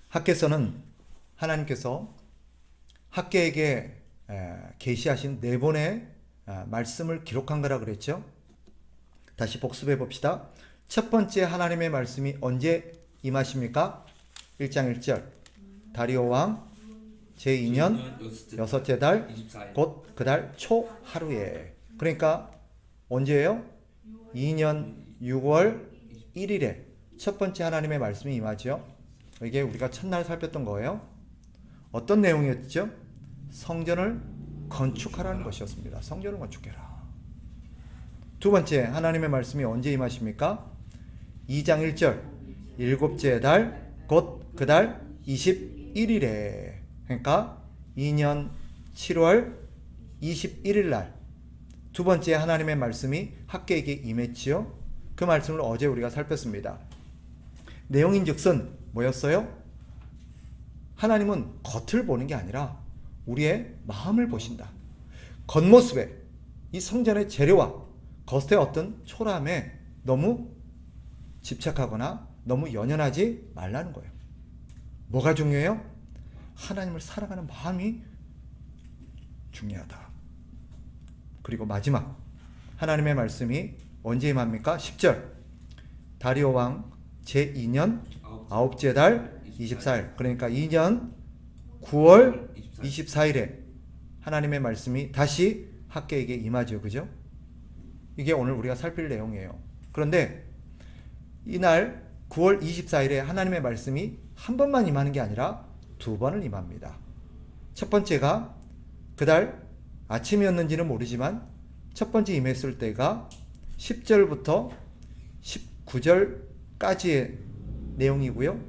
학개서는 하나님께서 학개에게 계시하신 네 번의 말씀을 기록한 거라 그랬죠. 다시 복습해 봅시다. 첫 번째 하나님의 말씀이 언제 임하십니까? 1장 1절 다리오 왕 제2년 여섯째 달 곧 그 달 초 하루에. 그러니까 언제예요? 2년 6월 1일에 첫 번째 하나님의 말씀이 임하죠. 이게 우리가 첫날 살폈던 거예요. 어떤 내용이었죠? 성전을 건축하라는 것이었습니다. 성전을 건축해라. 두 번째 하나님의 말씀이 언제 임하십니까? 2장 1절 일곱째 달 곧 그 달 21일에. 그러니까 2년 7월 21일 날 두 번째 하나님의 말씀이 학개에게 임했지요. 그 말씀을 어제 우리가 살폈습니다. 내용인즉슨 뭐였어요? 하나님은 겉을 보는 게 아니라 우리의 마음을 보신다. 겉모습에 이 성전의 재료와 겉의 어떤 초라함에 너무 집착하거나 너무 연연하지 말라는 거예요. 뭐가 중요해요? 하나님을 사랑하는 마음이 중요하다. 그리고 마지막 하나님의 말씀이 언제 임합니까? 10절 다리오 왕 제2년 아홉째 달 24일. 그러니까 2년 9월 24일에 하나님의 말씀이 다시 학개에게 임하죠. 그죠? 이게 오늘 우리가 살필 내용이에요. 그런데 이날 9월 24일에 하나님의 말씀이 한 번만 임하는 게 아니라 두 번을 임합니다. 첫 번째가 그달 아침이었는지는 모르지만 첫 번째 임했을 때가 10절부터 19절까지의 내용이고요.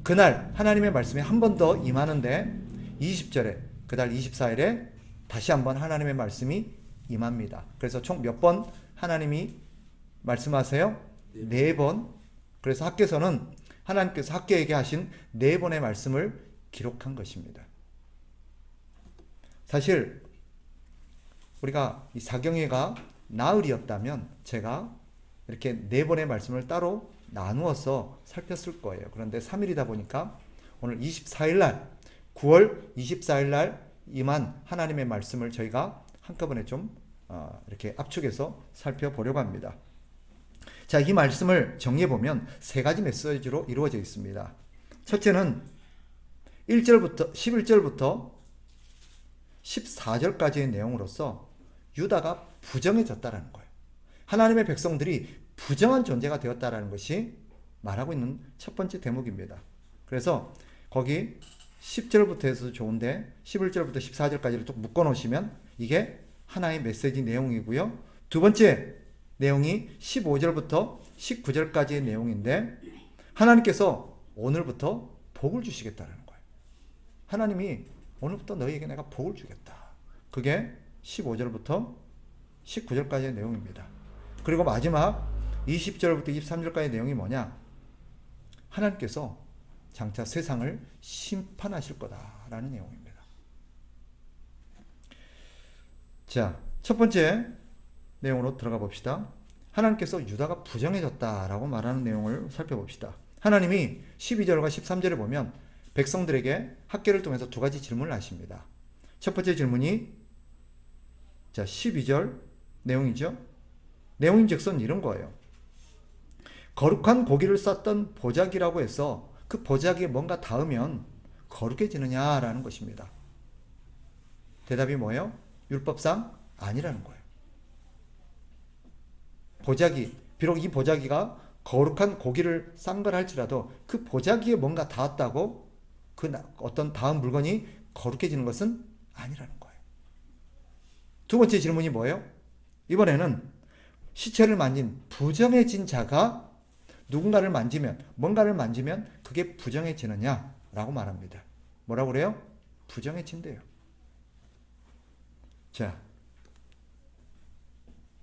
그날 하나님의 말씀이 한 번 더 임하는데 20절에 그달 24일에 다시 한번 하나님의 말씀이 임합니다. 그래서 총 몇 번 하나님이 말씀하세요? 네 번. 그래서 학개서는 하나님께서 학개에게 하신 네 번의 말씀을 기록한 것입니다. 사실 우리가 이 사경회가 나흘이었다면 제가 이렇게 네 번의 말씀을 따로 나누어서 살폈을 거예요. 그런데 3일이다 보니까 오늘 24일 날 9월 24일 날 임한 하나님의 말씀을 저희가 한꺼번에 좀 이렇게 압축해서 살펴보려고 합니다. 자, 이 말씀을 정리해보면 세 가지 메시지로 이루어져 있습니다. 첫째는 1절부터 11절부터 14절까지의 내용으로서 유다가 부정해졌다라는 거예요. 하나님의 백성들이 부정한 존재가 되었다라는 것이 말하고 있는 첫 번째 대목입니다. 그래서 거기 10절부터 해서 좋은데 11절부터 14절까지를 쭉 묶어 놓으시면 이게 하나의 메시지 내용이고요. 두 번째 내용이 15절부터 19절까지의 내용인데 하나님께서 오늘부터 복을 주시겠다는 거예요. 하나님이 오늘부터 너희에게 내가 복을 주겠다. 그게 15절부터 19절까지의 내용입니다. 그리고 마지막 20절부터 23절까지의 내용이 뭐냐? 하나님께서 장차 세상을 심판하실 거다라는 내용입니다. 자, 첫 번째 내용으로 들어가 봅시다. 하나님께서 유다가 부정해졌다라고 말하는 내용을 살펴봅시다. 하나님이 12절과 13절에 보면 백성들에게 학개를 통해서 두 가지 질문을 하십니다. 첫 번째 질문이 자 12절 내용이죠. 내용인즉슨 이런 거예요. 거룩한 고기를 쌓던 보자기라고 해서 그 보자기에 뭔가 닿으면 거룩해지느냐라는 것입니다. 대답이 뭐예요? 율법상 아니라는 거예요. 보자기, 비록 이 보자기가 거룩한 고기를 싼 걸 할지라도 그 보자기에 뭔가 닿았다고 그 어떤 닿은 물건이 거룩해지는 것은 아니라는 거예요. 두 번째 질문이 뭐예요? 이번에는 시체를 만진 부정해진 자가 누군가를 만지면, 뭔가를 만지면 그게 부정해지느냐라고 말합니다. 뭐라고 그래요? 부정해진대요. 자,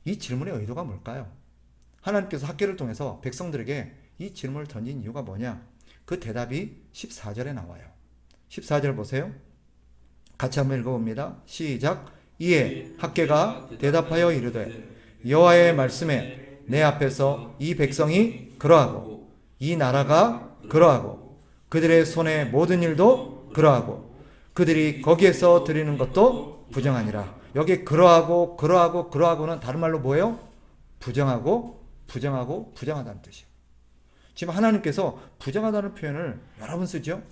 이 질문의 의도가 뭘까요? 하나님께서 학개를 통해서 백성들에게 이 질문을 던진 이유가 뭐냐? 그 대답이 14절에 나와요. 14절 보세요. 같이 한번 읽어봅니다. 시작. 이에 학개가 대답하여 이르되 여호와의 말씀에 내 앞에서 이 백성이 그러하고 이 나라가 그러하고 그들의 손의 모든 일도 그러하고 그들이 거기에서 드리는 것도 부정하니라. 여기 그러하고는 다른 말로 뭐예요? 부정하다는 뜻이에요. 지금 하나님께서 부정하다는 표현을 여러 번 쓰죠.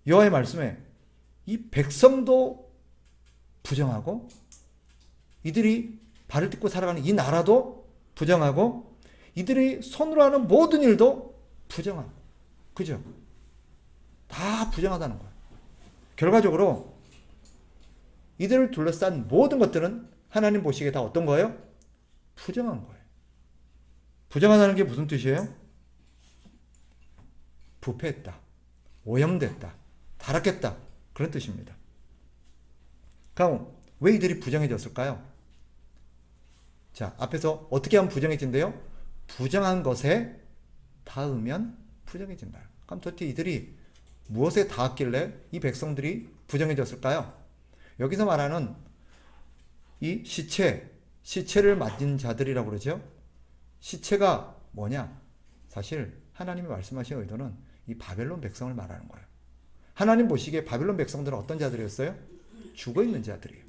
여호와의 말씀에 이 백성도 부정하고 이들이 발을 딛고 살아가는 이 나라도 부정하고 이들이 손으로 하는 모든 일도 부정하고, 그죠? 다 부정하다는 거예요. 결과적으로 이들을 둘러싼 모든 것들은 하나님 보시기에 다 어떤 거예요? 부정한 거예요. 부정하다는 게 무슨 뜻이에요? 부패했다, 오염됐다, 타락했다, 그런 뜻입니다. 그럼 왜 이들이 부정해졌을까요? 자, 앞에서 어떻게 하면 부정해진대요? 부정한 것에 닿으면 부정해진다. 그럼 도대체 이들이 무엇에 닿았길래 이 백성들이 부정해졌을까요? 여기서 말하는 이 시체를 만진 자들이라고 그러죠. 시체가 뭐냐? 사실 하나님이 말씀하신 의도는 이 바벨론 백성을 말하는 거예요. 하나님 보시기에 바벨론 백성들은 어떤 자들이었어요? 죽어있는 자들이에요.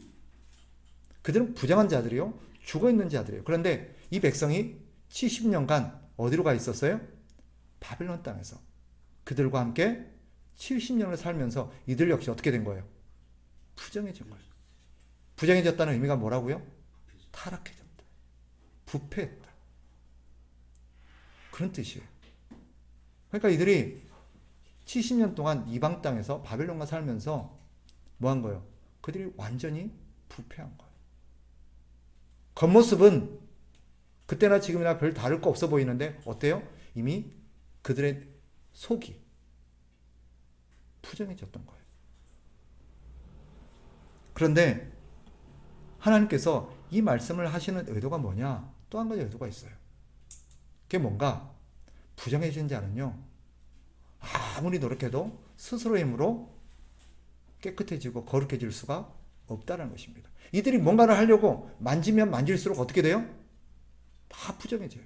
그들은 부정한 자들이요, 죽어있는 자들이에요. 그런데 이 백성이 70년간 어디로 가 있었어요? 바벨론 땅에서 그들과 함께 70년을 살면서 이들 역시 어떻게 된 거예요? 부정해진 거예요. 부정해졌다는 의미가 뭐라고요? 타락해졌다, 부패했다, 그런 뜻이에요. 그러니까 이들이 70년 동안 이방 땅에서 바벨론과 살면서 뭐 한 거예요? 그들이 완전히 부패한 거예요. 겉모습은 그때나 지금이나 별 다를 거 없어 보이는데 어때요? 이미 그들의 속이 부정해졌던 거예요. 그런데 하나님께서 이 말씀을 하시는 의도가 뭐냐? 또 한 가지 의도가 있어요. 그게 뭔가? 부정해진 자는요, 아무리 노력해도 스스로의 힘으로 깨끗해지고 거룩해질 수가 없다는 것입니다. 이들이 뭔가를 하려고 만지면 만질수록 어떻게 돼요? 다 부정해져요.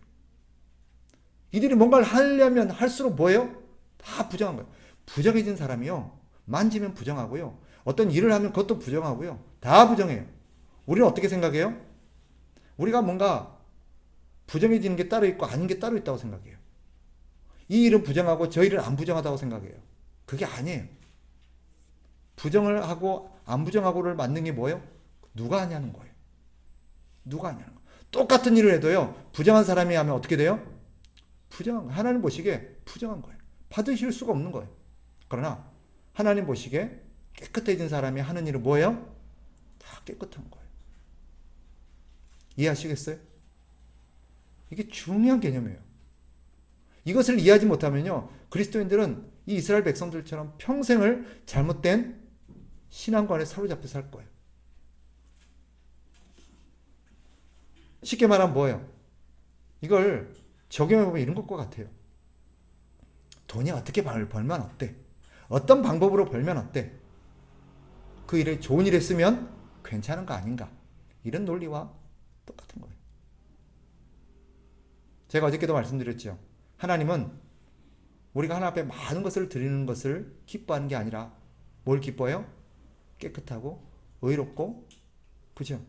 이들이 뭔가를 하려면 할수록 뭐예요? 다 부정한 거예요. 부정해진 사람이요, 만지면 부정하고요, 어떤 일을 하면 그것도 부정하고요, 다 부정해요. 우리는 어떻게 생각해요? 우리가 뭔가 부정해지는 게 따로 있고 아닌 게 따로 있다고 생각해요. 이 일은 부정하고 저 일은 안 부정하다고 생각해요. 그게 아니에요. 부정을 하고 안 부정하고를 맞는 게 뭐예요? 누가 하냐는 거예요. 누가 하냐는 거예요. 똑같은 일을 해도요, 부정한 사람이 하면 어떻게 돼요? 하나님 보시기에 부정한 거예요. 받으실 수가 없는 거예요. 그러나 하나님 보시기에 깨끗해진 사람이 하는 일은 뭐예요? 다 깨끗한 거예요. 이해하시겠어요? 이게 중요한 개념이에요. 이것을 이해하지 못하면요, 그리스도인들은 이 이스라엘 백성들처럼 평생을 잘못된 신앙관에 사로잡혀 살 거예요. 쉽게 말하면 뭐예요? 이걸 적용해보면 이런 것과 같아요. 돈이 어떻게 벌면 어때? 어떤 방법으로 벌면 어때? 그 일에 좋은 일에 쓰면 괜찮은 거 아닌가? 이런 논리와 똑같은 거예요. 제가 어저께도 말씀드렸죠. 하나님은 우리가 하나님 앞에 많은 것을 드리는 것을 기뻐하는 게 아니라 뭘 기뻐해요? 깨끗하고 의롭고, 그죠?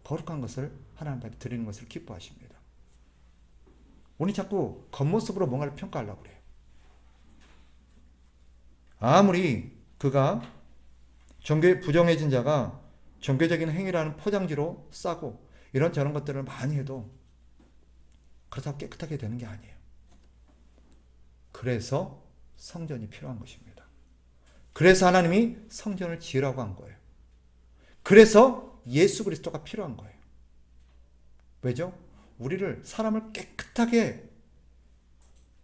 거룩한 것을 하나님 앞에 드리는 것을 기뻐하십니다. 우리 자꾸 겉모습으로 뭔가를 평가하려고 그래요. 아무리 그가 부정해진 자가 종교적인 행위라는 포장지로 싸고 이런 저런 것들을 많이 해도 그렇다고 깨끗하게 되는 게 아니에요. 그래서 성전이 필요한 것입니다. 그래서 하나님이 성전을 지으라고 한 거예요. 그래서 예수 그리스도가 필요한 거예요. 왜죠? 우리를, 사람을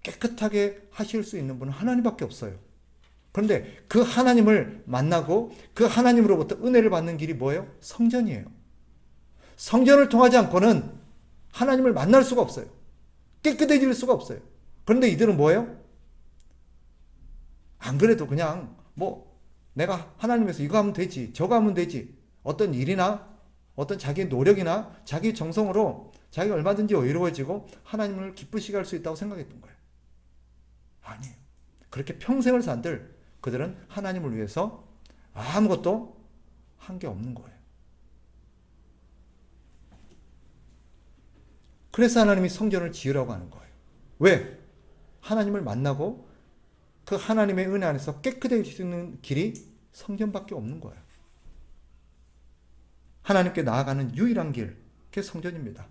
깨끗하게 하실 수 있는 분은 하나님밖에 없어요. 그런데 그 하나님을 만나고 그 하나님으로부터 은혜를 받는 길이 뭐예요? 성전이에요. 성전을 통하지 않고는 하나님을 만날 수가 없어요. 깨끗해질 수가 없어요. 그런데 이들은 뭐예요? 안 그래도 그냥 내가 하나님에서 이거 하면 되지, 저거 하면 되지, 어떤 일이나 어떤 자기의 노력이나 자기 정성으로 자기가 얼마든지 의로워지고 하나님을 기쁘시게 할 수 있다고 생각했던 거예요. 아니에요. 그렇게 평생을 산들 그들은 하나님을 위해서 아무것도 한 게 없는 거예요. 그래서 하나님이 성전을 지으라고 하는 거예요. 왜? 하나님을 만나고 그 하나님의 은혜 안에서 깨끗해지는 길이 성전밖에 없는 거예요. 하나님께 나아가는 유일한 길, 그게 성전입니다.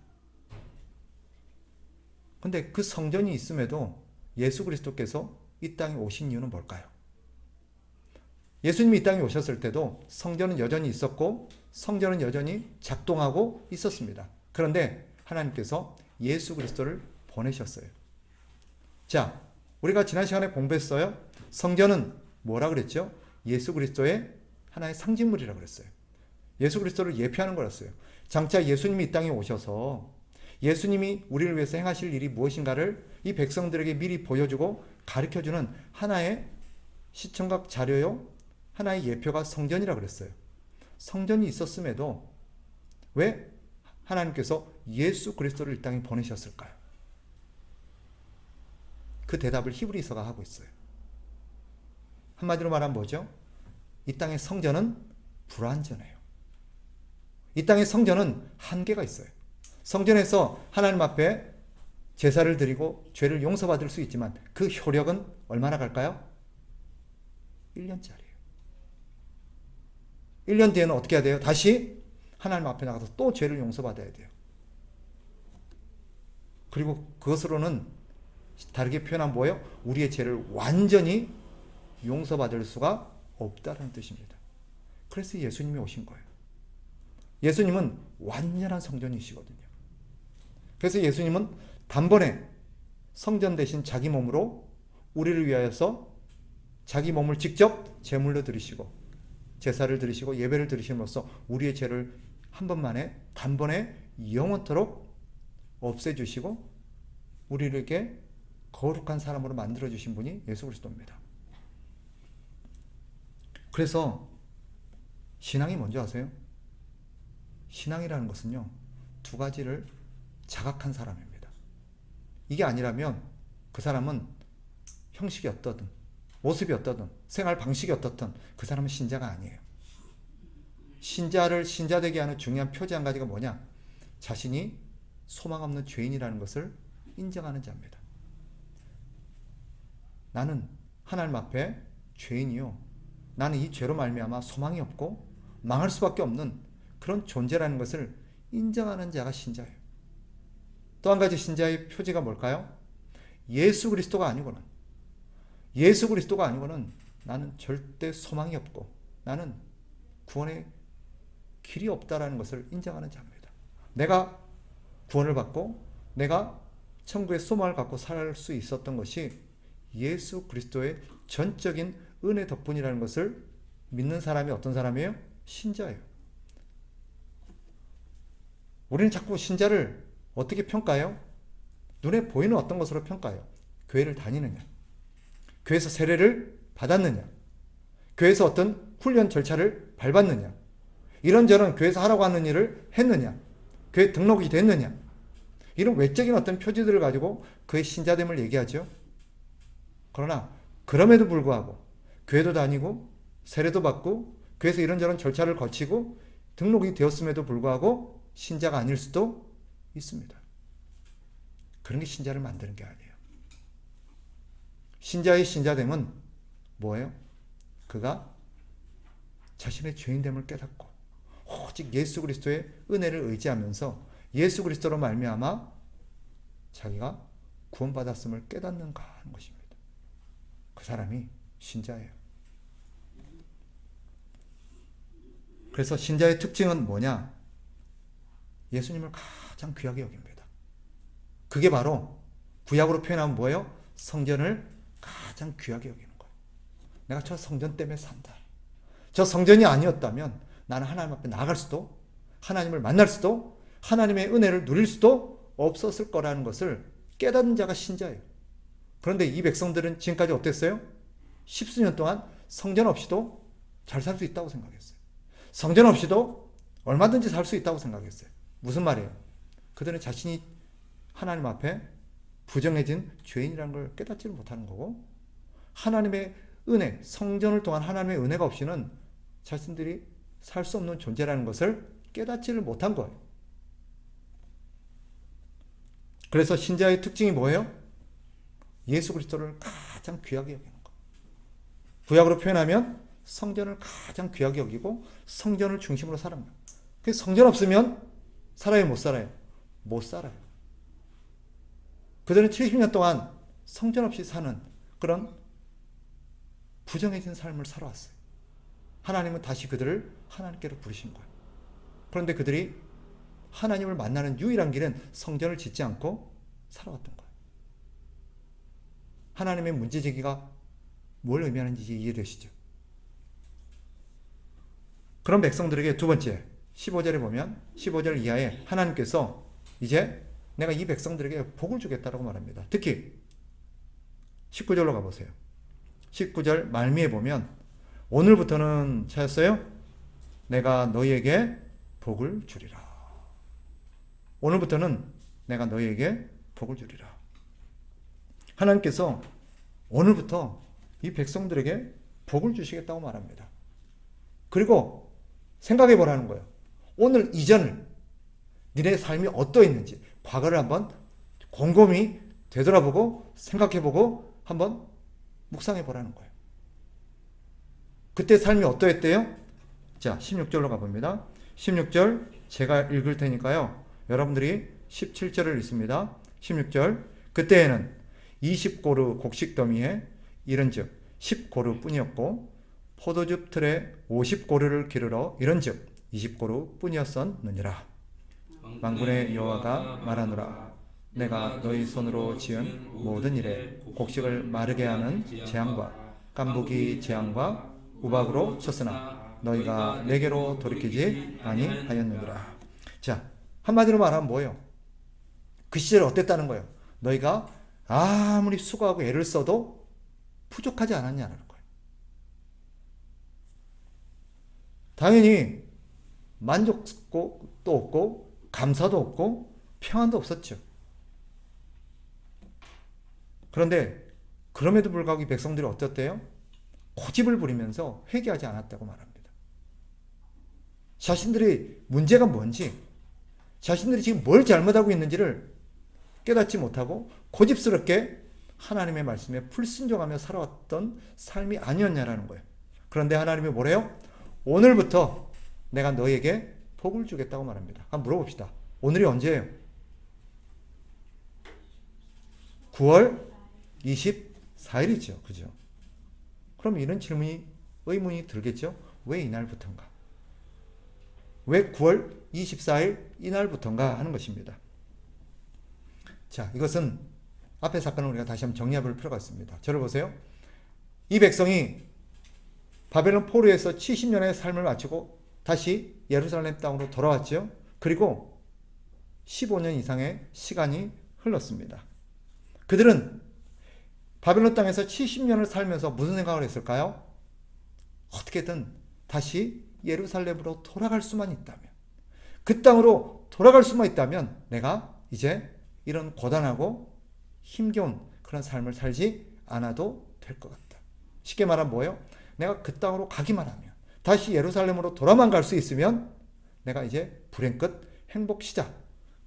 근데 그 성전이 있음에도 예수 그리스도께서 이 땅에 오신 이유는 뭘까요? 예수님이 이 땅에 오셨을 때도 성전은 여전히 있었고 성전은 여전히 작동하고 있었습니다. 그런데 하나님께서 예수 그리스도를 보내셨어요. 자, 우리가 지난 시간에 공부했어요. 성전은 뭐라 그랬죠? 예수 그리스도의 하나의 상징물이라 그랬어요. 예수 그리스도를 예표하는 거였어요. 장차 예수님이 이 땅에 오셔서 예수님이 우리를 위해서 행하실 일이 무엇인가를 이 백성들에게 미리 보여주고 가르쳐주는 하나의 시청각 자료요, 하나의 예표가 성전이라 그랬어요. 성전이 있었음에도 왜 하나님께서 예수 그리스도를 이 땅에 보내셨을까요? 그 대답을 히브리서가 하고 있어요. 한마디로 말하면 뭐죠? 이 땅의 성전은 불완전해요. 이 땅의 성전은 한계가 있어요. 성전에서 하나님 앞에 제사를 드리고 죄를 용서받을 수 있지만 그 효력은 얼마나 갈까요? 1년짜리예요. 1년 뒤에는 어떻게 해야 돼요? 다시 하나님 앞에 나가서 또 죄를 용서받아야 돼요. 그리고 그것으로는 다르게 표현하면 뭐예요? 우리의 죄를 완전히 용서받을 수가 없다는 뜻입니다. 그래서 예수님이 오신 거예요. 예수님은 완전한 성전이시거든요. 그래서 예수님은 단번에 성전 대신 자기 몸으로 우리를 위하여서 자기 몸을 직접 제물로 드리시고 제사를 드리시고 예배를 드리심으로써 우리의 죄를 한 번만에 단번에 영원토록 없애주시고 우리에게 거룩한 사람으로 만들어주신 분이 예수 그리스도입니다. 그래서 신앙이 뭔지 아세요? 신앙이라는 것은요, 두 가지를 자각한 사람입니다. 이게 아니라면 그 사람은 형식이 어떠든 모습이 어떠든 생활 방식이 어떻든 그 사람은 신자가 아니에요. 신자를 신자되게 하는 중요한 표지 한 가지가 뭐냐? 자신이 소망 없는 죄인이라는 것을 인정하는 자입니다. 나는 하나님 앞에 죄인이요, 나는 이 죄로 말미암아 소망이 없고 망할 수밖에 없는 그런 존재라는 것을 인정하는 자가 신자예요. 또 한 가지 신자의 표지가 뭘까요? 예수 그리스도가 아니고는 나는 절대 소망이 없고 나는 구원의 길이 없다라는 것을 인정하는 자입니다. 내가 구원을 받고 내가 천국의 소망을 갖고 살 수 있었던 것이 예수 그리스도의 전적인 은혜 덕분이라는 것을 믿는 사람이 어떤 사람이에요? 신자예요. 우리는 자꾸 신자를 어떻게 평가해요? 눈에 보이는 어떤 것으로 평가해요. 교회를 다니느냐, 교회에서 세례를 받았느냐, 교회에서 어떤 훈련 절차를 밟았느냐, 이런저런 교회에서 하라고 하는 일을 했느냐, 교회 등록이 됐느냐, 이런 외적인 어떤 표지들을 가지고 그의 신자됨을 얘기하죠. 그러나 그럼에도 불구하고 교회도 다니고 세례도 받고 교회에서 이런저런 절차를 거치고 등록이 되었음에도 불구하고 신자가 아닐 수도 있습니다. 그런 게 신자를 만드는 게 아니에요. 신자의 신자됨은 뭐예요? 그가 자신의 죄인됨을 깨닫고 오직 예수 그리스도의 은혜를 의지하면서 예수 그리스도로 말미암아 자기가 구원받았음을 깨닫는가 하는 것입니다. 그 사람이 신자예요. 그래서 신자의 특징은 뭐냐? 예수님을 가장 귀하게 여깁니다. 그게 바로 구약으로 표현하면 뭐예요? 성전을 가장 귀하게 여기는 거예요. 내가 저 성전 때문에 산다. 저 성전이 아니었다면 나는 하나님 앞에 나아갈 수도, 하나님을 만날 수도, 하나님의 은혜를 누릴 수도 없었을 거라는 것을 깨닫는 자가 신자예요. 그런데 이 백성들은 지금까지 어땠어요? 십수년 동안 성전 없이도 잘 살 수 있다고 생각했어요. 성전 없이도 얼마든지 살 수 있다고 생각했어요. 무슨 말이에요? 그들은 자신이 하나님 앞에 부정해진 죄인이라는 걸 깨닫지를 못하는 거고, 하나님의 은혜, 성전을 통한 하나님의 은혜가 없이는 자신들이 살 수 없는 존재라는 것을 깨닫지를 못한 거예요. 그래서 신자의 특징이 뭐예요? 예수 그리스도를 가장 귀하게 여기는 거. 구약으로 표현하면 성전을 가장 귀하게 여기고 성전을 중심으로 사는 거예요. 그래서 성전 없으면 살아요, 못 살아요? 못 살아요. 그들은 70년 동안 성전 없이 사는 그런 부정해진 삶을 살아왔어요. 하나님은 다시 그들을 하나님께로 부르신 거예요. 그런데 그들이 하나님을 만나는 유일한 길은 성전을 짓지 않고 살아왔던 거예요. 하나님의 문제제기가 뭘 의미하는지 이해되시죠? 그런 백성들에게 두 번째 15절에 보면 15절 이하에 하나님께서 이제 내가 이 백성들에게 복을 주겠다라고 말합니다. 특히 19절로 가보세요. 19절 말미에 보면 오늘부터는 찾았어요? 내가 너희에게 복을 주리라. 오늘부터는 내가 너희에게 복을 주리라. 하나님께서 오늘부터 이 백성들에게 복을 주시겠다고 말합니다. 그리고 생각해 보라는 거예요. 오늘 이전을 니네 삶이 어떠했는지 과거를 한번 곰곰이 되돌아보고 생각해보고 한번 묵상해 보라는 거예요. 그때 삶이 어떠했대요? 자, 16절로 가봅니다. 16절 제가 읽을 테니까요. 여러분들이 17절을 읽습니다. 16절 그때에는 20고루 곡식 더미에 이른즉 10고루 뿐이었고 포도즙 틀에 50고루를 기르러 이른즉 20고루 뿐이었었느니라. 만군의 여호와가 말하노라. 내가 너희 손으로 지은 모든 일에 곡식을 마르게 하는 재앙과 깐부기 재앙과 우박으로 쳤으나 너희가 내게로 돌이키지 아니하였느니라. 자, 한마디로 말하면 뭐예요? 그 시절에 어땠다는 거예요? 너희가 아무리 수고하고 애를 써도 부족하지 않았냐는 거예요. 당연히 만족도 없고 감사도 없고 평안도 없었죠. 그런데 그럼에도 불구하고 이 백성들이 어떻대요? 고집을 부리면서 회개하지 않았다고 말합니다. 자신들의 문제가 뭔지, 자신들이 지금 뭘 잘못하고 있는지를 깨닫지 못하고 고집스럽게 하나님의 말씀에 불순종하며 살아왔던 삶이 아니었냐라는 거예요. 그런데 하나님이 뭐래요? 오늘부터 내가 너에게 복을 주겠다고 말합니다. 한번 물어봅시다. 오늘이 언제예요? 9월 24일이죠. 그죠? 그럼 이런 의문이 들겠죠? 왜 이날부터인가? 왜 9월 24일 이날부터인가 하는 것입니다. 자, 이것은 앞의 사건을 우리가 다시 한번 정리해 볼 필요가 있습니다. 저를 보세요. 이 백성이 바벨론 포로에서 70년의 삶을 마치고 다시 예루살렘 땅으로 돌아왔죠. 그리고 15년 이상의 시간이 흘렀습니다. 그들은 바벨론 땅에서 70년을 살면서 무슨 생각을 했을까요? 어떻게든 다시 예루살렘으로 돌아갈 수만 있다면, 그 땅으로 돌아갈 수만 있다면 내가 이제 이런 고단하고 힘겨운 그런 삶을 살지 않아도 될 것 같다. 쉽게 말하면 뭐예요? 내가 그 땅으로 가기만 하면, 다시 예루살렘으로 돌아만 갈 수 있으면 내가 이제 불행 끝 행복 시작,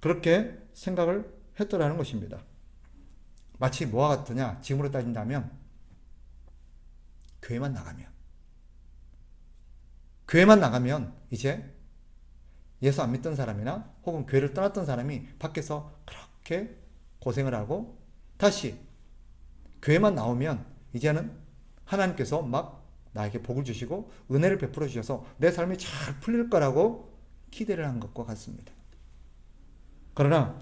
그렇게 생각을 했더라는 것입니다. 마치 뭐와 같으냐? 지금으로 따진다면 교회만 나가면 이제 예수 안 믿던 사람이나 혹은 교회를 떠났던 사람이 밖에서 그렇게 고생을 하고 다시 교회만 나오면 이제는 하나님께서 막 나에게 복을 주시고 은혜를 베풀어 주셔서 내 삶이 잘 풀릴 거라고 기대를 한 것과 같습니다. 그러나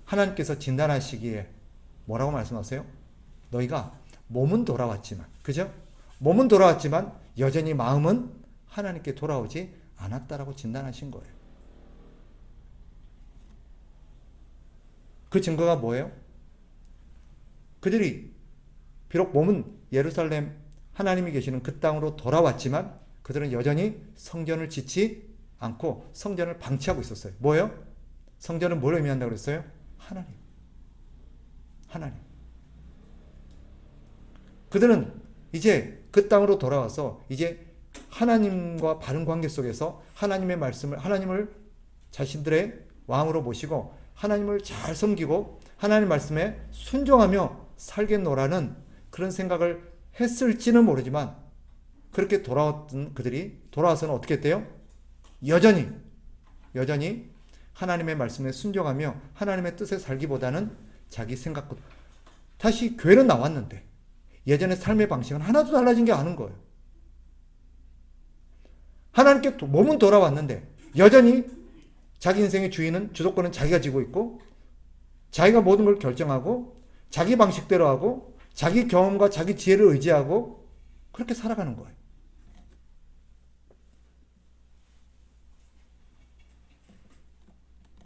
하나님께서 진단하시기에 뭐라고 말씀하세요? 너희가 몸은 돌아왔지만, 그죠? 몸은 돌아왔지만 여전히 마음은 하나님께 돌아오지 않았다라고 진단하신 거예요. 그 증거가 뭐예요? 그들이 비록 몸은 예루살렘 하나님이 계시는 그 땅으로 돌아왔지만 그들은 여전히 성전을 짓지 않고 성전을 방치하고 있었어요. 뭐예요? 성전은 뭘 의미한다고 그랬어요? 하나님. 그들은 이제 그 땅으로 돌아와서 이제 하나님과 바른 관계 속에서 하나님의 말씀을, 하나님을 자신들의 왕으로 모시고 하나님을 잘 섬기고 하나님 말씀에 순종하며 살겠노라는 그런 생각을 했을지는 모르지만, 그렇게 돌아왔던 그들이 돌아와서는 어떻게 했대요? 여전히 하나님의 말씀에 순종하며 하나님의 뜻에 살기보다는 자기 생각보다, 다시 교회는 나왔는데 예전의 삶의 방식은 하나도 달라진 게 아닌 거예요. 하나님께 몸은 돌아왔는데 여전히 자기 인생의 주도권은 자기가 쥐고 있고, 자기가 모든 걸 결정하고 자기 방식대로 하고 자기 경험과 자기 지혜를 의지하고 그렇게 살아가는 거예요.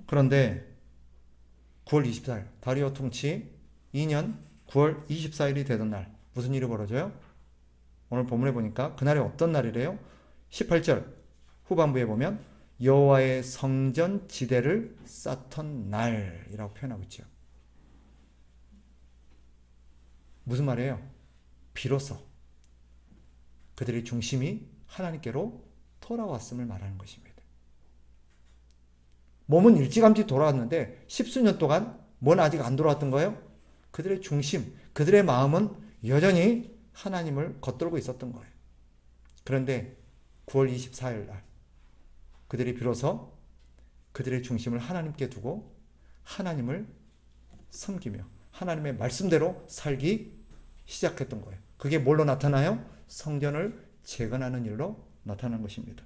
그런데 9월 24일 다리오 통치 2년 9월 24일이 되던 날 무슨 일이 벌어져요? 오늘 본문에 보니까 그날이 어떤 날이래요? 18절 후반부에 보면 여호와의 성전 지대를 쌓던 날이라고 표현하고 있죠. 무슨 말이에요? 비로소 그들의 중심이 하나님께로 돌아왔음을 말하는 것입니다. 몸은 일찌감치 돌아왔는데 십수년 동안 뭔 아직 안 돌아왔던 거예요? 그들의 중심, 그들의 마음은 여전히 하나님을 겉돌고 있었던 거예요. 그런데 9월 24일 날 그들이 비로소 그들의 중심을 하나님께 두고 하나님을 섬기며 하나님의 말씀대로 살기 시작했던 거예요. 그게 뭘로 나타나요? 성전을 재건하는 일로 나타난 것입니다.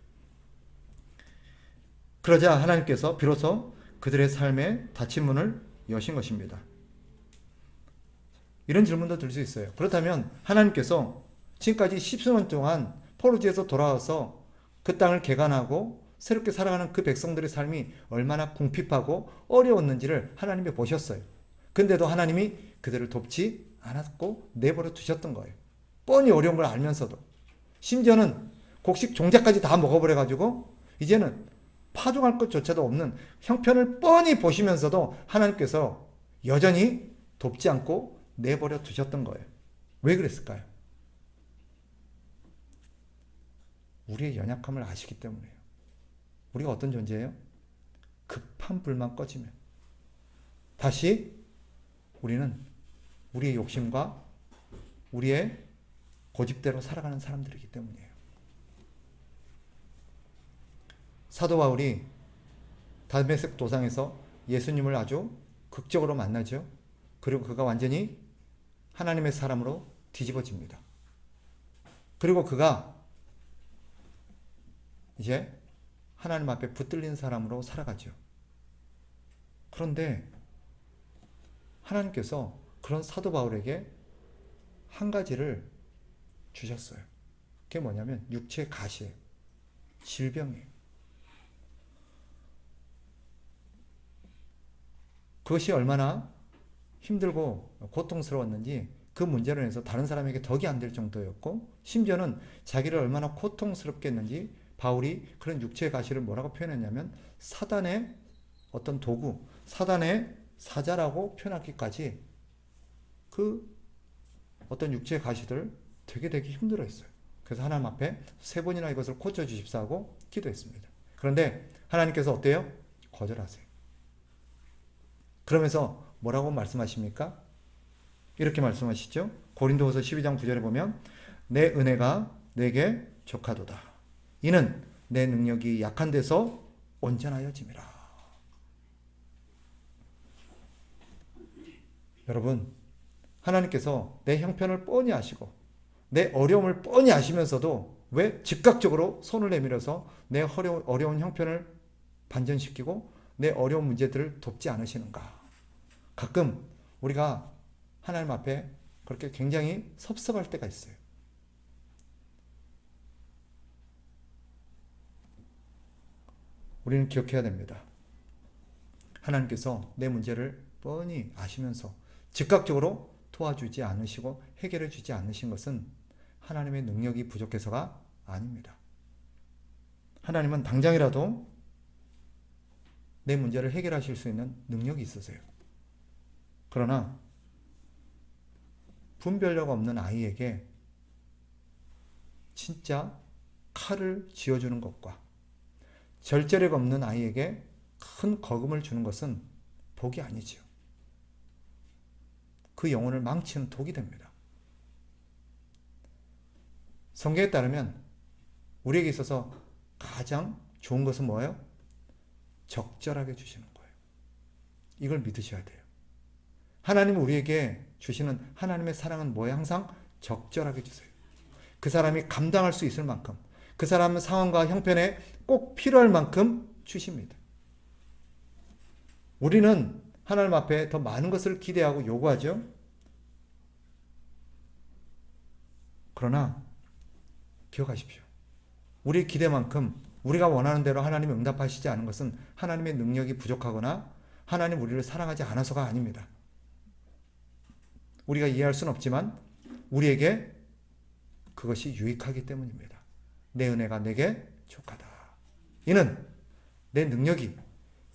그러자 하나님께서 비로소 그들의 삶에 닫힌 문을 여신 것입니다. 이런 질문도 들 수 있어요. 그렇다면 하나님께서 지금까지 십수년 동안 포로지에서 돌아와서 그 땅을 개간하고 새롭게 살아가는 그 백성들의 삶이 얼마나 궁핍하고 어려웠는지를 하나님이 보셨어요. 근데도 하나님이 그들을 돕지 않았고 내버려 두셨던 거예요. 뻔히 어려운 걸 알면서도. 심지어는 곡식 종자까지 다 먹어버려가지고 이제는 파종할 것조차도 없는 형편을 뻔히 보시면서도 하나님께서 여전히 돕지 않고 내버려 두셨던 거예요. 왜 그랬을까요? 우리의 연약함을 아시기 때문이에요. 우리가 어떤 존재예요? 급한 불만 꺼지면 다시 우리는 우리의 욕심과 우리의 고집대로 살아가는 사람들이기 때문이에요. 사도 바울이 다메섹 도상에서 예수님을 아주 극적으로 만나죠. 그리고 그가 완전히 하나님의 사람으로 뒤집어집니다. 그리고 그가 이제 하나님 앞에 붙들린 사람으로 살아가죠. 그런데 하나님께서 그런 사도 바울에게 한 가지를 주셨어요. 그게 뭐냐면 육체의 가시예요. 질병이에요. 그것이 얼마나 힘들고 고통스러웠는지 그 문제로 인해서 다른 사람에게 덕이 안 될 정도였고, 심지어는 자기를 얼마나 고통스럽게 했는지 바울이 그런 육체의 가시를 뭐라고 표현했냐면 사단의 어떤 도구, 사단의 사자라고 표현하기까지 그 어떤 육체의 가시들을 되게 힘들어했어요. 그래서 하나님 앞에 3번이나 이것을 고쳐주십사 하고 기도했습니다. 그런데 하나님께서 어때요? 거절하세요. 그러면서 뭐라고 말씀하십니까? 이렇게 말씀하시죠. 고린도후서 12장 9절에 보면 내 은혜가 내게 족하도다. 이는 내 능력이 약한 데서 온전하여짐이라. 여러분, 하나님께서 내 형편을 뻔히 아시고 내 어려움을 뻔히 아시면서도 왜 즉각적으로 손을 내밀어서 내 어려운 형편을 반전시키고 내 어려운 문제들을 돕지 않으시는가? 가끔 우리가 하나님 앞에 그렇게 굉장히 섭섭할 때가 있어요. 우리는 기억해야 됩니다. 하나님께서 내 문제를 뻔히 아시면서 즉각적으로 도와주지 않으시고 해결해 주지 않으신 것은 하나님의 능력이 부족해서가 아닙니다. 하나님은 당장이라도 내 문제를 해결하실 수 있는 능력이 있으세요. 그러나 분별력 없는 아이에게 진짜 칼을 쥐어주는 것과 절제력 없는 아이에게 큰 거금을 주는 것은 복이 아니지요. 그 영혼을 망치는 독이 됩니다. 성경에 따르면 우리에게 있어서 가장 좋은 것은 뭐예요? 적절하게 주시는 거예요. 이걸 믿으셔야 돼요. 하나님이 우리에게 주시는 하나님의 사랑은 뭐예요? 항상 적절하게 주세요. 그 사람이 감당할 수 있을 만큼, 그 사람 상황과 형편에 꼭 필요할 만큼 주십니다. 우리는 하나님 앞에 더 많은 것을 기대하고 요구하죠. 그러나 기억하십시오. 우리의 기대만큼 우리가 원하는 대로 하나님이 응답하시지 않은 것은 하나님의 능력이 부족하거나 하나님 우리를 사랑하지 않아서가 아닙니다. 우리가 이해할 수는 없지만 우리에게 그것이 유익하기 때문입니다. 내 은혜가 내게 족하다. 이는 내 능력이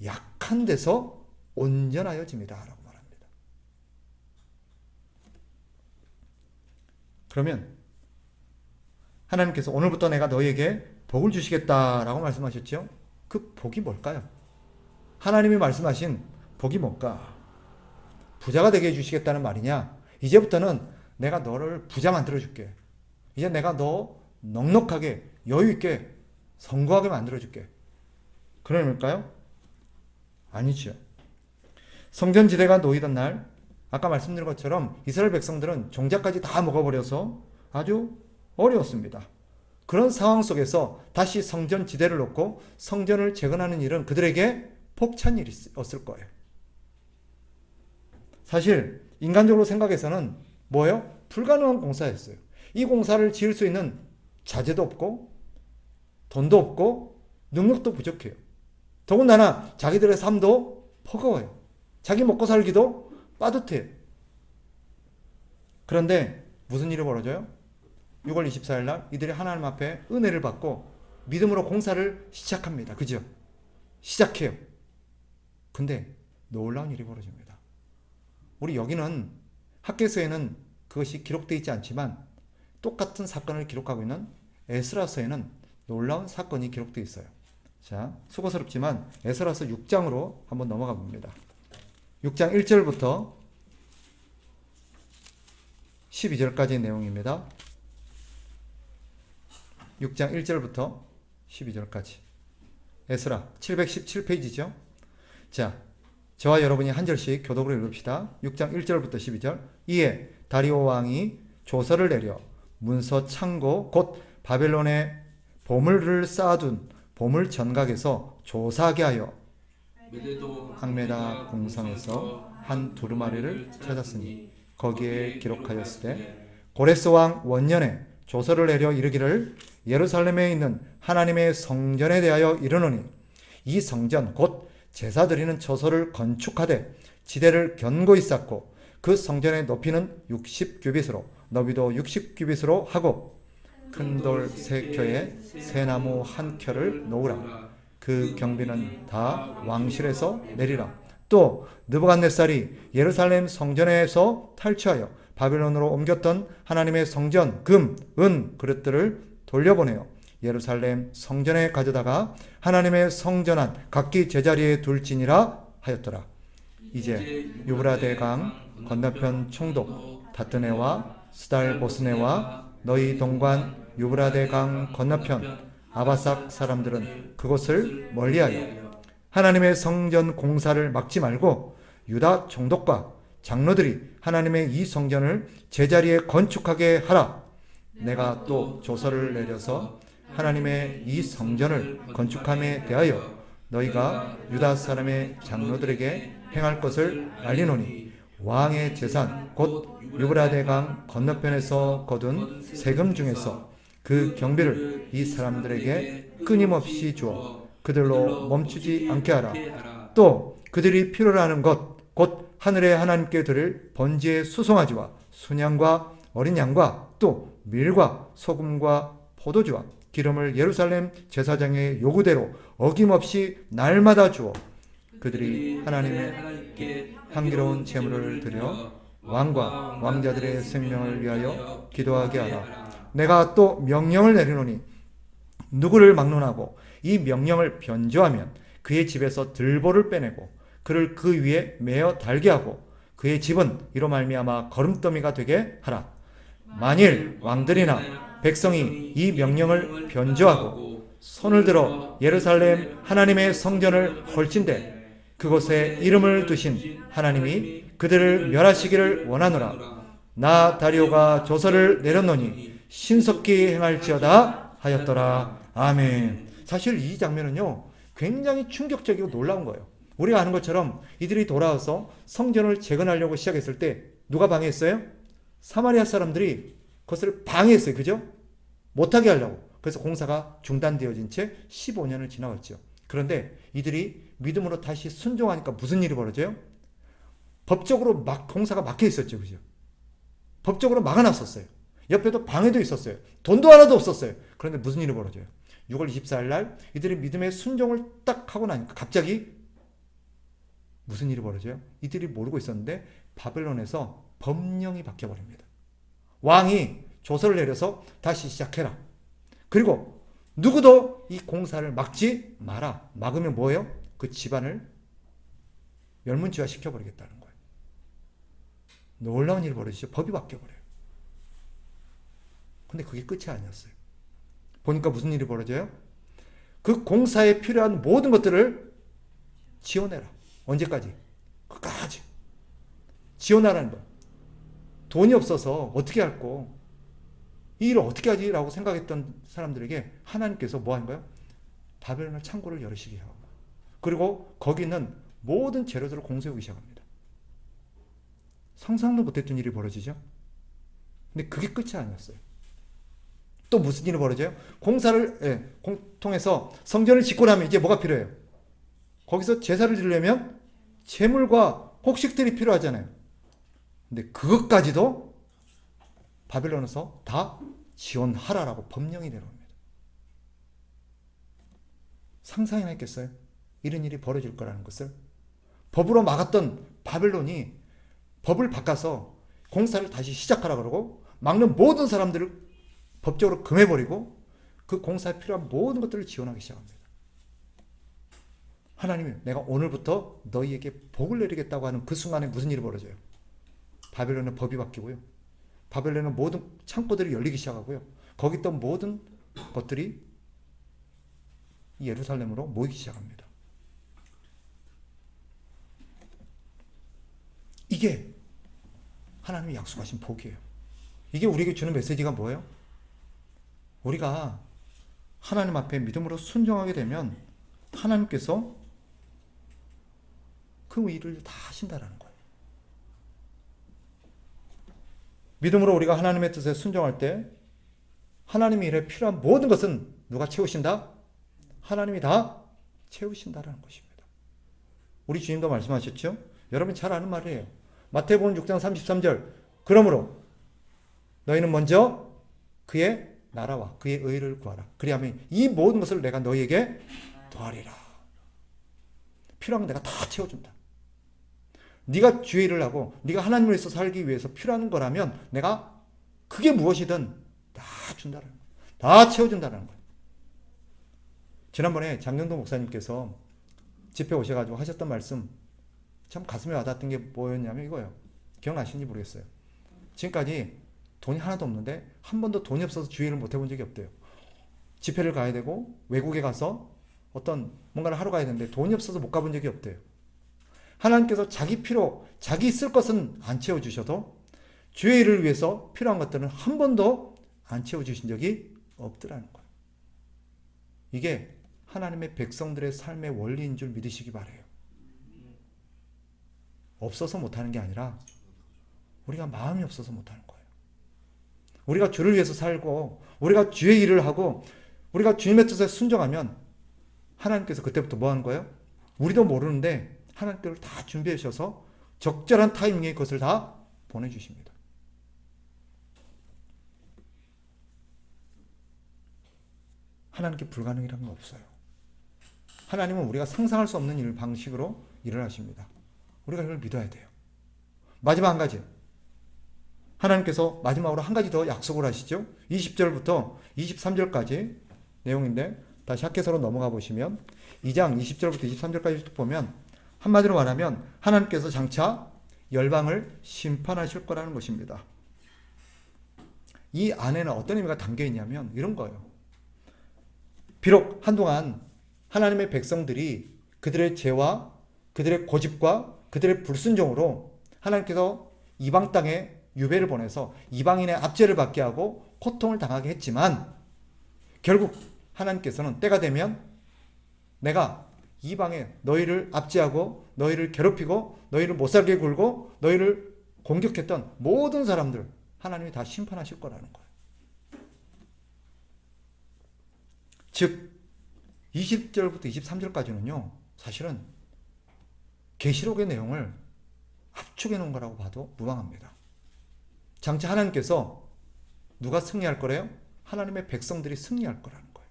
약한 데서 온전하여집니다. 라고 말합니다. 그러면 하나님께서 오늘부터 내가 너희에게 복을 주시겠다라고 말씀하셨죠? 그 복이 뭘까요? 하나님이 말씀하신 복이 뭘까? 부자가 되게 해주시겠다는 말이냐? 이제부터는 내가 너를 부자 만들어줄게. 이제 내가 너 넉넉하게 여유있게 성공하게 만들어줄게. 그런 의미일까요? 아니죠. 성전지대가 놓이던 날 아까 말씀드린 것처럼 이스라엘 백성들은 종자까지 다 먹어버려서 아주 어려웠습니다. 그런 상황 속에서 다시 성전지대를 놓고 성전을 재건하는 일은 그들에게 벅찬 일이었을 거예요. 사실 인간적으로 생각해서는 뭐예요? 불가능한 공사였어요. 이 공사를 지을 수 있는 자재도 없고 돈도 없고 능력도 부족해요. 더군다나 자기들의 삶도 버거워요. 자기 먹고 살기도 빠듯해요. 그런데 무슨 일이 벌어져요? 6월 24일 날 이들이 하나님 앞에 은혜를 받고 믿음으로 공사를 시작합니다. 그죠? 시작해요. 근데 놀라운 일이 벌어집니다. 우리 여기는 학개서에는 그것이 기록되어 있지 않지만 똑같은 사건을 기록하고 있는 에스라서에는 놀라운 사건이 기록되어 있어요. 자, 수고스럽지만 에스라서 6장으로 한번 넘어가 봅니다. 6장 1절부터 12절까지의 내용입니다. 6장 1절부터 12절까지. 에스라 717페이지죠. 자, 저와 여러분이 한 절씩 교독으로 읽읍시다. 6장 1절부터 12절. 이에 다리오 왕이 조서를 내려 문서 창고 곧 바벨론에 보물을 쌓아둔 보물 전각에서 조사하게 하여 항메다 궁성에서 한 두루마리를 찾았으니 거기에 기록하였을 때 고레스 왕 원년에 조서를 내려 이르기를 예루살렘에 있는 하나님의 성전에 대하여 이르노니 이 성전 곧 제사 드리는 처소를 건축하되 지대를 견고히 쌓고 그 성전의 높이는 60규빗으로 너비도 60규빗으로 하고 큰 돌 3켜에 새나무 1켜를 놓으라. 그 경비는 다 왕실에서 내리라. 또 느부갓네살이 예루살렘 성전에서 탈취하여 바벨론으로 옮겼던 하나님의 성전 금, 은 그릇들을 돌려보내어 예루살렘 성전에 가져다가 하나님의 성전안 각기 제자리에 둘지니라 하였더라. 이제 유브라데 강 건너편 총독 다트네와 스달보스네와 너희 동관 유브라데 강 건너편 아바삭 사람들은 그곳을 멀리하여 하나님의 성전 공사를 막지 말고 유다 총독과 장로들이 하나님의 이 성전을 제자리에 건축하게 하라. 내가 또 조서를 내려서 하나님의 이 성전을 건축함에 대하여 너희가 유다 사람의 장로들에게 행할 것을 알리노니 왕의 재산 곧 유브라데 강 건너편에서 거둔 세금 중에서 그 경비를 이 사람들에게 끊임없이 주어 그들로 멈추지 않게 하라. 또 그들이 필요로 하는 것 곧 하늘의 하나님께 드릴 번제의 수송아지와 순양과 어린 양과 또 밀과 소금과 포도주와 기름을 예루살렘 제사장의 요구대로 어김없이 날마다 주어 그들이 하나님의 향기로운 제물을 드려 왕과 왕자들의 생명을 위하여 기도하게 하라. 내가 또 명령을 내리노니 누구를 막론하고 이 명령을 변조하면 그의 집에서 들보를 빼내고 그를 그 위에 메어 달게 하고 그의 집은 이로 말미암아 거름더미가 되게 하라. 만일 왕들이나 백성이 이 명령을 변조하고 손을 들어 예루살렘 하나님의 성전을 헐진대 그곳에 이름을 두신 하나님이 그들을 멸하시기를 원하노라. 나 다리오가 조서를 내렸노니 신속히 행할지어다 하였더라. 아멘. 사실 이 장면은요 굉장히 충격적이고 놀라운 거예요. 우리가 아는 것처럼 이들이 돌아와서 성전을 재건하려고 시작했을 때 누가 방해했어요? 사마리아 사람들이 그것을 방해했어요. 그죠? 못하게 하려고. 그래서 공사가 중단되어진 채 15년을 지나갔죠. 그런데 이들이 믿음으로 다시 순종하니까 무슨 일이 벌어져요? 법적으로 공사가 막혀 있었죠. 그죠? 법적으로 막아놨었어요. 옆에도 방해도 있었어요. 돈도 하나도 없었어요. 그런데 무슨 일이 벌어져요? 6월 24일 날 이들이 믿음의 순종을 딱 하고 나니까 갑자기 무슨 일이 벌어져요? 이들이 모르고 있었는데 바벨론에서 법령이 바뀌어버립니다. 왕이 조서를 내려서 다시 시작해라. 그리고 누구도 이 공사를 막지 마라. 막으면 뭐예요? 그 집안을 멸문지화 시켜버리겠다는 거예요. 놀라운 일이 벌어지죠. 법이 바뀌어버려요. 근데 그게 끝이 아니었어요. 보니까 무슨 일이 벌어져요? 그 공사에 필요한 모든 것들을 지원해라. 언제까지? 끝까지. 지원하라는 거예요. 돈이 없어서 어떻게 할꼬? 이 일을 어떻게 하지? 라고 생각했던 사람들에게 하나님께서 뭐 하는 거예요? 바벨론의 창고를 열으시게 하고 그리고 거기 있는 모든 재료들을 공세우기 시작합니다. 상상도 못했던 일이 벌어지죠? 근데 그게 끝이 아니었어요. 또 무슨 일이 벌어져요? 공사를 통해서 성전을 짓고 나면 이제 뭐가 필요해요? 거기서 제사를 드리려면 제물과 곡식들이 필요하잖아요. 근데 그것까지도 바벨론에서 다 지원하라라고 법령이 내려옵니다. 상상이나 했겠어요? 이런 일이 벌어질 거라는 것을. 법으로 막았던 바벨론이 법을 바꿔서 공사를 다시 시작하라 그러고 막는 모든 사람들을 법적으로 금해버리고 그 공사에 필요한 모든 것들을 지원하기 시작합니다. 하나님이 내가 오늘부터 너희에게 복을 내리겠다고 하는 그 순간에 무슨 일이 벌어져요? 바벨론의 법이 바뀌고요. 바벨론의 모든 창고들이 열리기 시작하고요. 거기 있던 모든 것들이 예루살렘으로 모이기 시작합니다. 이게 하나님이 약속하신 복이에요. 이게 우리에게 주는 메시지가 뭐예요? 우리가 하나님 앞에 믿음으로 순종하게 되면 하나님께서 그 일을 다 하신다라는 거예요. 믿음으로 우리가 하나님의 뜻에 순종할 때 하나님의 일에 필요한 모든 것은 누가 채우신다? 하나님이 다 채우신다라는 것입니다. 우리 주님도 말씀하셨죠? 여러분 잘 아는 말이에요. 마태복음 6장 33절 그러므로 너희는 먼저 그의 나라와 그의 의를 구하라. 그리하면 이 모든 것을 내가 너희에게 더하리라. 필요한 건 내가 다 채워준다. 네가 주의 일을 하고 네가 하나님을 위해서 살기 위해서 필요한 거라면 내가 그게 무엇이든 다 준다는 거예요. 다 채워준다는 거예요. 지난번에 장경도 목사님께서 집회 오셔가지고 하셨던 말씀 참 가슴에 와닿았던 게 뭐였냐면 이거예요. 기억나시는지 모르겠어요. 지금까지 돈이 하나도 없는데 한 번도 돈이 없어서 주의를 못 해본 적이 없대요. 집회를 가야 되고 외국에 가서 어떤 뭔가를 하러 가야 되는데 돈이 없어서 못 가본 적이 없대요. 하나님께서 자기 필요, 자기 쓸 것은 안 채워주셔도 주의 일을 위해서 필요한 것들은 한 번도 안 채워주신 적이 없더라는 거예요. 이게 하나님의 백성들의 삶의 원리인 줄 믿으시기 바라요. 없어서 못하는 게 아니라 우리가 마음이 없어서 못하는 거예요. 우리가 주를 위해서 살고 우리가 주의 일을 하고 우리가 주님의 뜻에 순종하면 하나님께서 그때부터 뭐 하는 거예요? 우리도 모르는데 하나님께서 다 준비해 주셔서 적절한 타이밍에 그것을 다 보내주십니다. 하나님께 불가능이라는 건 없어요. 하나님은 우리가 상상할 수 없는 방식으로 일을 하십니다. 우리가 이걸 믿어야 돼요. 마지막 한 가지. 하나님께서 마지막으로 한 가지 더 약속을 하시죠. 20절부터 23절까지 내용인데 다시 학개서로 넘어가 보시면 2장 20절부터 23절까지 보면 한마디로 말하면 하나님께서 장차 열방을 심판하실 거라는 것입니다. 이 안에는 어떤 의미가 담겨 있냐면 이런 거예요. 비록 한동안 하나님의 백성들이 그들의 죄와 그들의 고집과 그들의 불순종으로 하나님께서 이방 땅에 유배를 보내서 이방인의 압제를 받게 하고 고통을 당하게 했지만 결국 하나님께서는 때가 되면 내가 이방에 너희를 압제하고 너희를 괴롭히고 너희를 못살게 굴고 너희를 공격했던 모든 사람들 하나님이 다 심판하실 거라는 거예요. 즉 20절부터 23절까지는요. 사실은 계시록의 내용을 압축해 놓은 거라고 봐도 무방합니다. 장차 하나님께서 누가 승리할 거래요? 하나님의 백성들이 승리할 거라는 거예요.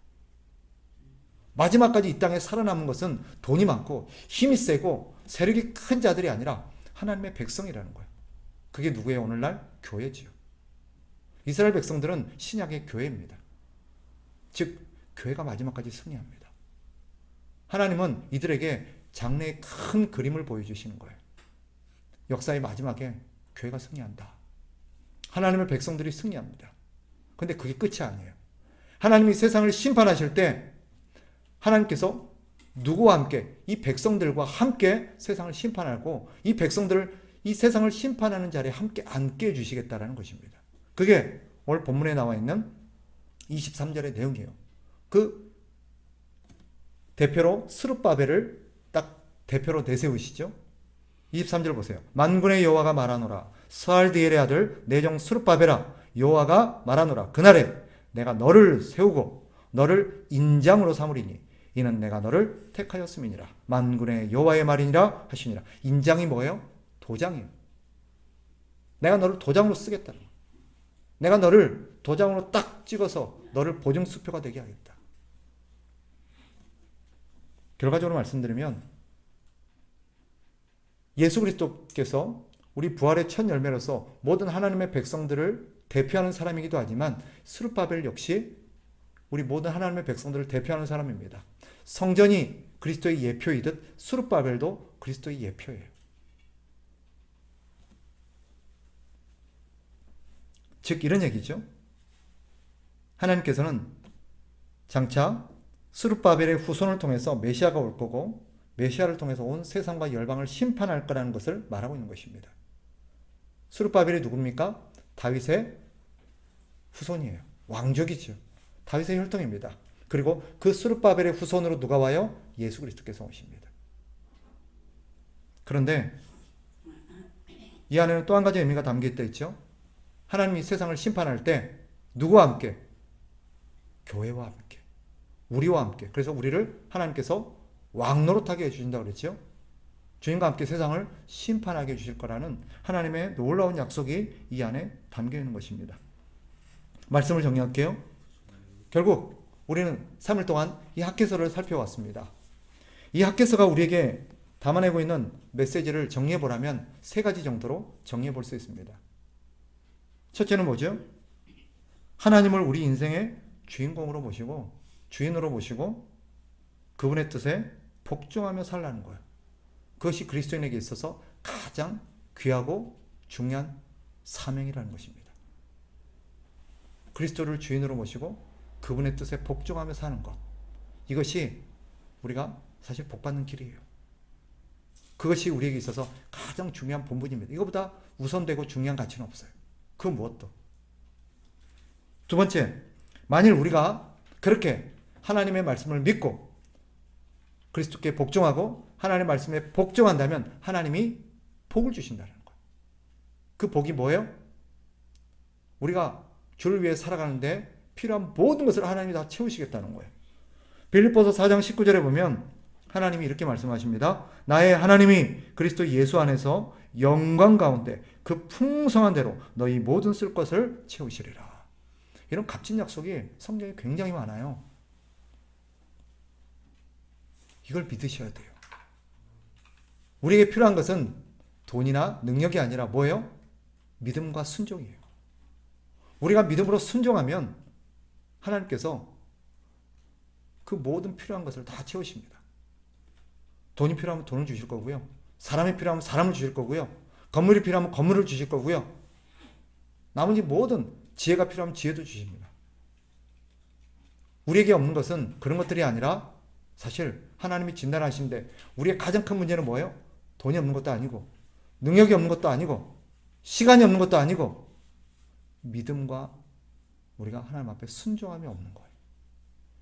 마지막까지 이 땅에 살아남은 것은 돈이 많고 힘이 세고 세력이 큰 자들이 아니라 하나님의 백성이라는 거예요. 그게 누구예요? 오늘날 교회지요. 이스라엘 백성들은 신약의 교회입니다. 즉 교회가 마지막까지 승리합니다. 하나님은 이들에게 장래의 큰 그림을 보여주시는 거예요. 역사의 마지막에 교회가 승리한다. 하나님의 백성들이 승리합니다. 근데 그게 끝이 아니에요. 하나님이 세상을 심판하실 때 하나님께서 누구와 함께 이 백성들과 함께 세상을 심판하고 이 백성들을 이 세상을 심판하는 자리에 함께 앉게 해주시겠다라는 것입니다. 그게 오늘 본문에 나와 있는 23절의 내용이에요. 그 대표로 스룹바벨을 딱 대표로 내세우시죠. 23절 보세요. 만군의 여호와가 말하노라. 스알디엘의 아들 내종 스룹바벨아, 여호와가 말하노라. 그날에 내가 너를 세우고 너를 인장으로 삼으리니 이는 내가 너를 택하였음이니라. 만군의 여호와의 말이니라 하시니라. 인장이 뭐예요? 도장이에요. 내가 너를 도장으로 쓰겠다는 거예요. 내가 너를 도장으로 딱 찍어서 너를 보증수표가 되게 하겠다. 결과적으로 말씀드리면 예수 그리스도께서 우리 부활의 첫 열매로서 모든 하나님의 백성들을 대표하는 사람이기도 하지만 스룹바벨 역시 우리 모든 하나님의 백성들을 대표하는 사람입니다. 성전이 그리스도의 예표이듯 스룹바벨도 그리스도의 예표예요. 즉 이런 얘기죠. 하나님께서는 장차 스룹바벨의 후손을 통해서 메시아가 올 거고 메시아를 통해서 온 세상과 열방을 심판할 거라는 것을 말하고 있는 것입니다. 스룹바벨이 누굽니까? 다윗의 후손이에요. 왕족이죠. 다윗의 혈통입니다. 그리고 그 스룹바벨의 후손으로 누가 와요? 예수 그리스도께서 오십니다. 그런데 이 안에는 또 한 가지 의미가 담겨 있다 했죠. 하나님이 세상을 심판할 때 누구와 함께? 교회와 함께. 우리와 함께. 그래서 우리를 하나님께서 왕노릇하게 해주신다고 그랬죠. 주님과 함께 세상을 심판하게 해주실 거라는 하나님의 놀라운 약속이 이 안에 담겨 있는 것입니다. 말씀을 정리할게요. 결국 우리는 3일 동안 이 학개서를 살펴왔습니다. 이 학개서가 우리에게 담아내고 있는 메시지를 정리해보라면 3가지 정도로 정리해볼 수 있습니다. 첫째는 뭐죠? 하나님을 우리 인생의 주인공으로 모시고 주인으로 모시고 그분의 뜻에 복종하며 살라는 거예요. 그것이 그리스도인에게 있어서 가장 귀하고 중요한 사명이라는 것입니다. 그리스도를 주인으로 모시고 그분의 뜻에 복종하며 사는 것. 이것이 우리가 사실 복받는 길이에요. 그것이 우리에게 있어서 가장 중요한 본분입니다. 이거보다 우선되고 중요한 가치는 없어요. 그 무엇도. 두 번째, 만일 우리가 그렇게 하나님의 말씀을 믿고 그리스도께 복종하고 하나님의 말씀에 복종한다면 하나님이 복을 주신다는 거예요. 그 복이 뭐예요? 우리가 주를 위해 살아가는데 필요한 모든 것을 하나님이 다 채우시겠다는 거예요. 빌립보서 4장 19절에 보면 하나님이 이렇게 말씀하십니다. 나의 하나님이 그리스도 예수 안에서 영광 가운데 그 풍성한 대로 너희 모든 쓸 것을 채우시리라. 이런 값진 약속이 성경에 굉장히 많아요. 이걸 믿으셔야 돼요. 우리에게 필요한 것은 돈이나 능력이 아니라 뭐예요? 믿음과 순종이에요. 우리가 믿음으로 순종하면 하나님께서 그 모든 필요한 것을 다 채우십니다. 돈이 필요하면 돈을 주실 거고요. 사람이 필요하면 사람을 주실 거고요. 건물이 필요하면 건물을 주실 거고요. 나머지 모든 지혜가 필요하면 지혜도 주십니다. 우리에게 없는 것은 그런 것들이 아니라 사실 하나님이 진단하시는데 우리의 가장 큰 문제는 뭐예요? 돈이 없는 것도 아니고 능력이 없는 것도 아니고 시간이 없는 것도 아니고 믿음과 우리가 하나님 앞에 순종함이 없는 거예요.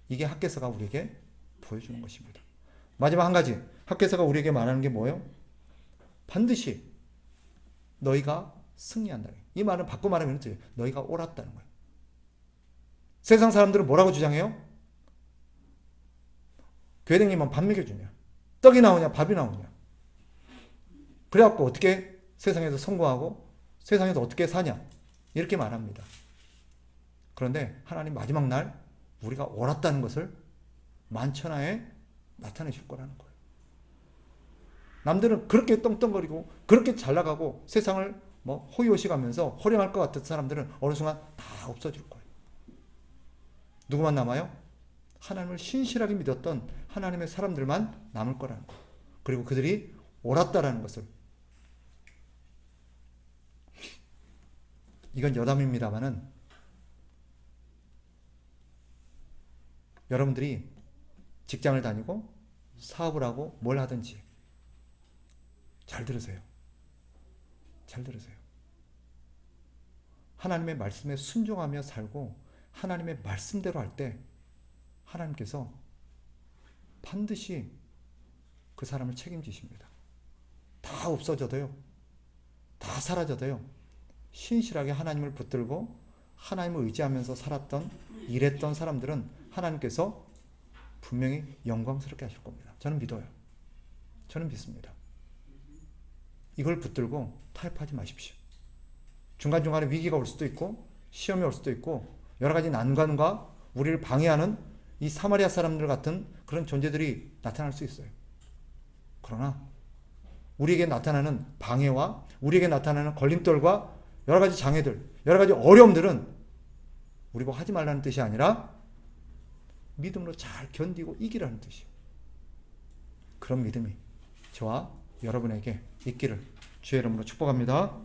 이게 학개서가 우리에게 보여주는 것입니다. 마지막 한 가지, 학개서가 우리에게 말하는 게 뭐예요? 반드시 너희가 승리한다. 이 말은 바꿔 말하면 너희가 옳았다는 거예요. 세상 사람들은 뭐라고 주장해요? 교회다니면 밥 먹여주냐, 떡이 나오냐, 밥이 나오냐. 그래갖고 어떻게 세상에서 성공하고 세상에서 어떻게 사냐, 이렇게 말합니다. 그런데 하나님 마지막 날 우리가 옳았다는 것을 만천하에 나타내실 거라는 거예요. 남들은 그렇게 떵떵거리고 그렇게 잘 나가고 세상을 호의호식하면서 호령할 것 같은 사람들은 어느 순간 다 없어질 거예요. 누구만 남아요? 하나님을 신실하게 믿었던 하나님의 사람들만 남을 거라는 거예요. 그리고 그들이 옳았다라는 것을, 이건 여담입니다만은 여러분들이 직장을 다니고 사업을 하고 뭘 하든지 잘 들으세요. 잘 들으세요. 하나님의 말씀에 순종하며 살고 하나님의 말씀대로 할 때 하나님께서 반드시 그 사람을 책임지십니다. 다 없어져도요, 다 사라져도요, 신실하게 하나님을 붙들고 하나님을 의지하면서 살았던, 일했던 사람들은 하나님께서 분명히 영광스럽게 하실 겁니다. 저는 믿어요. 저는 믿습니다. 이걸 붙들고 타협하지 마십시오. 중간중간에 위기가 올 수도 있고 시험이 올 수도 있고 여러 가지 난관과 우리를 방해하는 이 사마리아 사람들 같은 그런 존재들이 나타날 수 있어요. 그러나 우리에게 나타나는 방해와 우리에게 나타나는 걸림돌과 여러 가지 장애들, 여러 가지 어려움들은 우리 보고 하지 말라는 뜻이 아니라 믿음으로 잘 견디고 이기라는 뜻이에요. 그런 믿음이 저와 여러분에게 있기를 주의 이름으로 축복합니다.